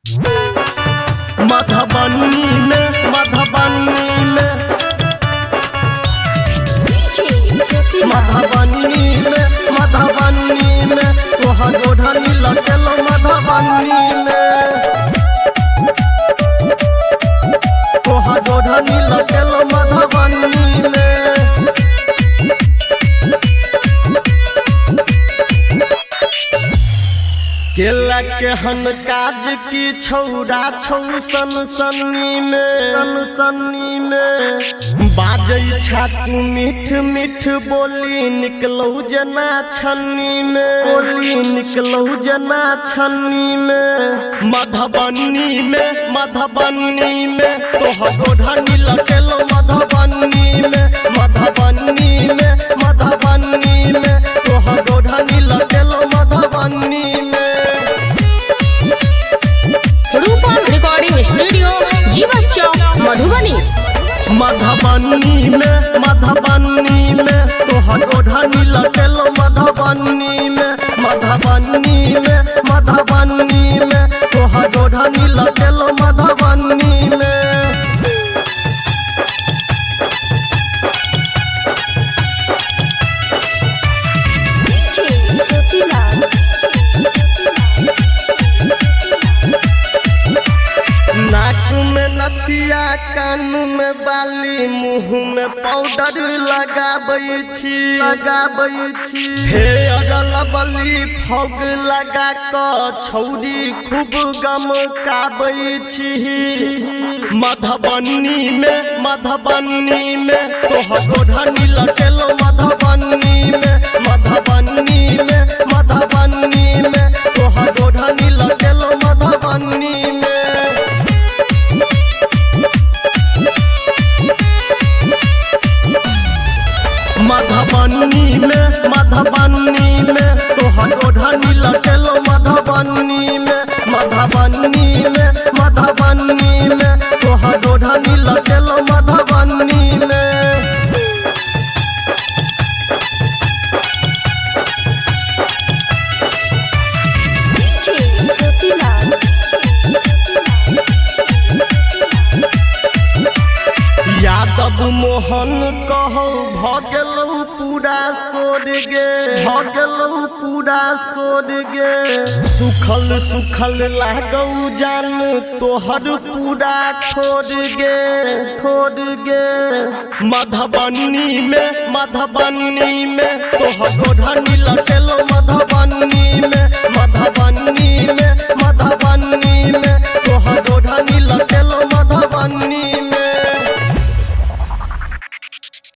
मधुबनी में मधुबनी में तोहर ओढ़नी लगेलो मधुबनी में तोहर ओढ़नी लगेलो मधुबनी में केला के हन काज की छौरा छौ सनसनी में बाजै छातू मीठ मीठ बोली निकलौ जना छन्नी में बोली निकलौ जना छन्नी में मधुबनी में तोहर ओढ़नी लगेलो मधुबनी में तोहर ओढ़नी लगेलो मधुबनी में रूपम रिकॉर्डिंग स्टूडियो जीवन चौक मधुबनी में तोहर ओढ़नी लगेलो मधुबनी में तोहर ओढ़नी लगेलो मधुबनी में नाक में नथिया कान में बाली मुँह में पाउडर लगाबै छी हे अगल बली फग लगा क छौरी खूब गमकाबै छी मधुबनी में तोहर ओढ़नी लगेलो मधुबनी में तोहर ओढ़नी लगेलो मधुबनी में मधुबनी में तोहर ओढ़नी लगेलो मधुबनी में तोहर ओढ़नी लगेलो मधुबनी में यादव मोहन कहो भगलौ पूरा सोर गे सुखल लागौ जान तोहर पूरा ठोर गे मधुबनी में तोहर ओढ़नी लगेलो मधुबनी में